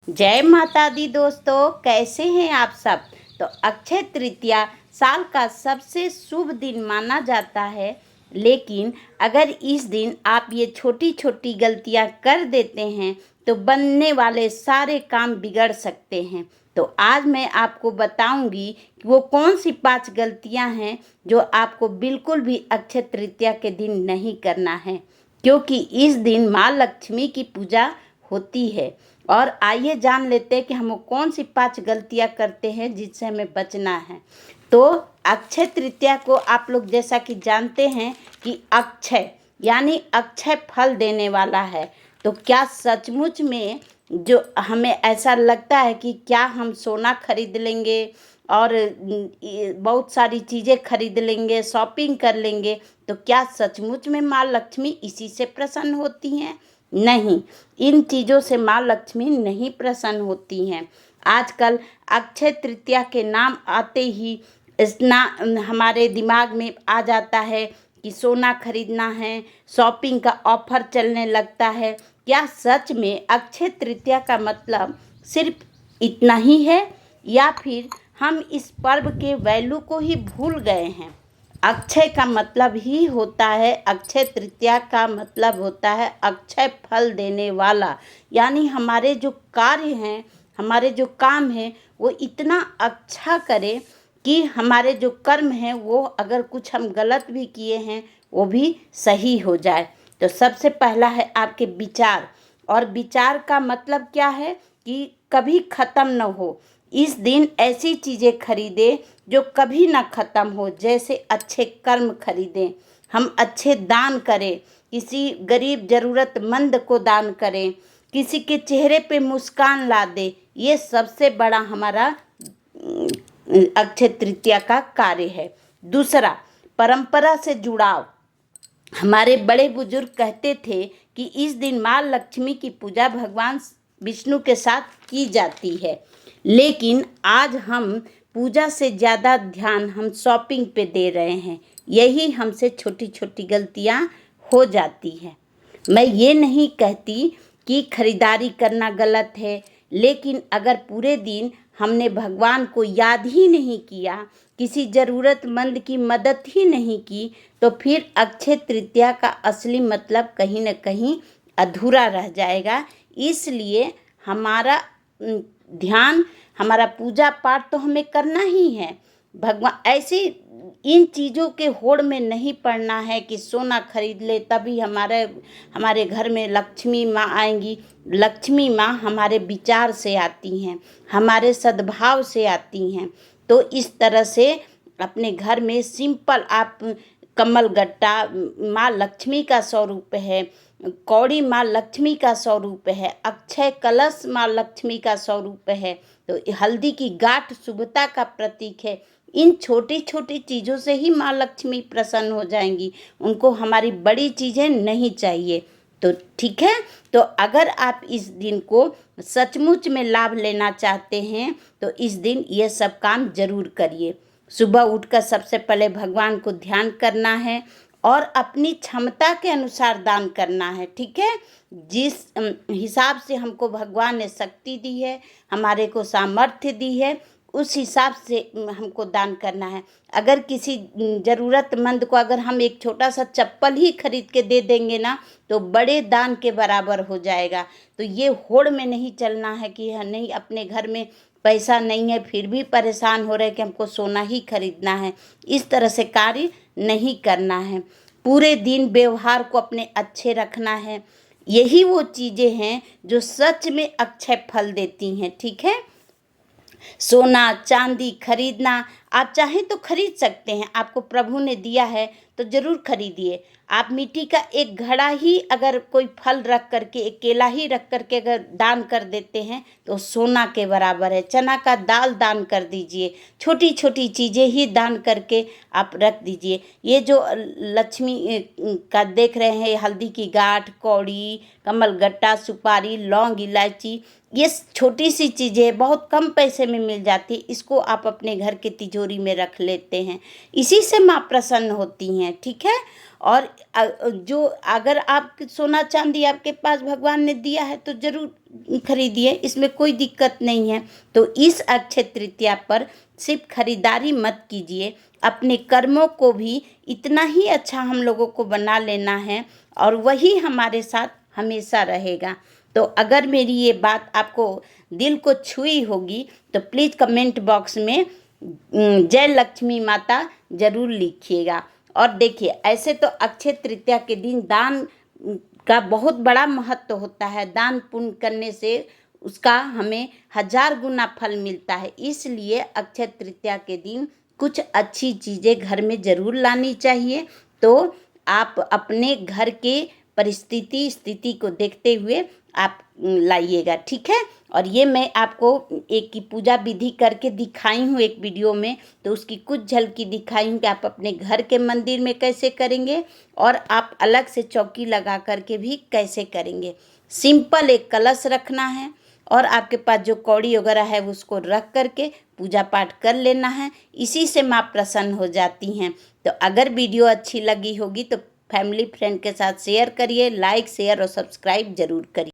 जय माता दी दोस्तों, कैसे हैं आप सब। तो अक्षय तृतीया साल का सबसे शुभ दिन माना जाता है। लेकिन अगर इस दिन आप ये छोटी छोटी गलतियां कर देते हैं तो बनने वाले सारे काम बिगड़ सकते हैं। तो आज मैं आपको बताऊंगी कि वो कौन सी 5 गलतियां हैं जो आपको बिल्कुल भी अक्षय तृतीया के दिन नहीं करना है, क्योंकि इस दिन माँ लक्ष्मी की पूजा होती है। और आइए जान लेते हैं कि हम कौन सी 5 गलतियां करते हैं जिससे हमें बचना है। तो अक्षय तृतीया को आप लोग जैसा कि जानते हैं कि अक्षय यानी अक्षय फल देने वाला है। तो क्या सचमुच में जो हमें ऐसा लगता है कि क्या हम सोना खरीद लेंगे और बहुत सारी चीज़ें खरीद लेंगे, शॉपिंग कर लेंगे, तो क्या सचमुच में माँ लक्ष्मी इसी से प्रसन्न होती हैं? नहीं, इन चीज़ों से माँ लक्ष्मी नहीं प्रसन्न होती हैं। आजकल अक्षय तृतीया के नाम आते ही इतना हमारे दिमाग में आ जाता है कि सोना खरीदना है, शॉपिंग का ऑफर चलने लगता है। क्या सच में अक्षय तृतीया का मतलब सिर्फ इतना ही है, या फिर हम इस पर्व के वैल्यू को ही भूल गए हैं? अक्षय का मतलब ही होता है, अक्षय तृतीया का मतलब होता है अक्षय फल देने वाला। यानी हमारे जो कार्य हैं, हमारे जो काम हैं, वो इतना अच्छा करें कि हमारे जो कर्म हैं वो अगर कुछ हम गलत भी किए हैं वो भी सही हो जाए। तो सबसे पहला है आपके विचार। और विचार का मतलब क्या है कि कभी ख़त्म न हो। इस दिन ऐसी चीज़ें खरीदें जो कभी ना ख़त्म हो, जैसे अच्छे कर्म खरीदें, हम अच्छे दान करें, किसी गरीब ज़रूरतमंद को दान करें, किसी के चेहरे पे मुस्कान ला दे। ये सबसे बड़ा हमारा अक्षय तृतीया का कार्य है। दूसरा, परंपरा से जुड़ाव। हमारे बड़े बुजुर्ग कहते थे कि इस दिन माँ लक्ष्मी की पूजा भगवान विष्णु के साथ की जाती है, लेकिन आज हम पूजा से ज़्यादा ध्यान हम शॉपिंग पे दे रहे हैं। यही हमसे छोटी छोटी गलतियाँ हो जाती हैं। मैं ये नहीं कहती कि खरीदारी करना गलत है, लेकिन अगर पूरे दिन हमने भगवान को याद ही नहीं किया, किसी ज़रूरतमंद की मदद ही नहीं की, तो फिर अक्षय तृतीया का असली मतलब कहीं न कहीं अधूरा रह जाएगा। इसलिए हमारा ध्यान, हमारा पूजा पाठ तो हमें करना ही है। भगवान ऐसी इन चीज़ों के होड़ में नहीं पड़ना है कि सोना खरीद ले तभी हमारे घर में लक्ष्मी माँ आएंगी। लक्ष्मी माँ हमारे विचार से आती हैं, हमारे सद्भाव से आती हैं। तो इस तरह से अपने घर में सिंपल आप कमल गट्टा माँ लक्ष्मी का स्वरूप है, कौड़ी माँ लक्ष्मी का स्वरूप है, अक्षय कलश माँ लक्ष्मी का स्वरूप है, तो हल्दी की गांठ शुभता का प्रतीक है। इन छोटी छोटी चीज़ों से ही माँ लक्ष्मी प्रसन्न हो जाएंगी। उनको हमारी बड़ी चीज़ें नहीं चाहिए। तो ठीक है, तो अगर आप इस दिन को सचमुच में लाभ लेना चाहते हैं तो इस दिन ये सब काम जरूर करिए। सुबह उठकर सबसे पहले भगवान को ध्यान करना है और अपनी क्षमता के अनुसार दान करना है। ठीक है, जिस हिसाब से हमको भगवान ने शक्ति दी है, हमारे को सामर्थ्य दी है, उस हिसाब से हमको दान करना है। अगर किसी ज़रूरतमंद को अगर हम एक छोटा सा चप्पल ही खरीद के दे देंगे ना, तो बड़े दान के बराबर हो जाएगा। तो ये होड़ में नहीं चलना है कि नहीं, अपने घर में पैसा नहीं है फिर भी परेशान हो रहे कि हमको सोना ही खरीदना है। इस तरह से कार्य नहीं करना है। पूरे दिन व्यवहार को अपने अच्छे रखना है। यही वो चीज़ें हैं जो सच में अक्षय फल देती हैं। ठीक है, सोना चांदी खरीदना आप चाहें तो खरीद सकते हैं, आपको प्रभु ने दिया है तो ज़रूर खरीदिए। आप मिट्टी का एक घड़ा ही अगर कोई फल रख करके, एक केला ही रख करके अगर दान कर देते हैं तो सोना के बराबर है। चना का दाल दान कर दीजिए, छोटी छोटी चीज़ें ही दान करके आप रख दीजिए। ये जो लक्ष्मी का देख रहे हैं, हल्दी की गांठ, कौड़ी, कमल गट्टा, सुपारी, लौंग, इलायची, ये छोटी सी चीज़ें बहुत कम पैसे में मिल जाती है। इसको आप अपने घर के तिजोरी तिजोरी में रख लेते हैं। इसी से माँ प्रसन्न होती हैं, ठीक है। और जो अगर आप सोना चांदी आपके पास भगवान ने दिया है तो ज़रूर खरीदिए, इसमें कोई दिक्कत नहीं है। तो इस अक्षय तृतीया पर सिर्फ खरीदारी मत कीजिए, अपने कर्मों को भी इतना ही अच्छा हम लोगों को बना लेना है और वही हमारे साथ हमेशा रहेगा। तो अगर मेरी ये बात आपको दिल को छुई होगी तो प्लीज़ कमेंट बॉक्स में जय लक्ष्मी माता ज़रूर लिखिएगा। और देखिए, ऐसे तो अक्षय तृतीया के दिन दान का बहुत बड़ा महत्व होता है। दान पुण्य करने से उसका हमें 1000 गुना फल मिलता है। इसलिए अक्षय तृतीया के दिन कुछ अच्छी चीज़ें घर में ज़रूर लानी चाहिए। तो आप अपने घर के स्थिति को देखते हुए आप लाइएगा, ठीक है। और ये मैं आपको एक की पूजा विधि करके दिखाई हूँ एक वीडियो में, तो उसकी कुछ झलकी दिखाई हूँ कि आप अपने घर के मंदिर में कैसे करेंगे और आप अलग से चौकी लगा करके भी कैसे करेंगे। सिंपल एक कलश रखना है और आपके पास जो कौड़ी वगैरह है उसको रख करके पूजा पाठ कर लेना है। इसी से माँ प्रसन्न हो जाती हैं। तो अगर वीडियो अच्छी लगी होगी तो फैमिली फ्रेंड के साथ शेयर करिए, लाइक शेयर और सब्सक्राइब जरूर करिए।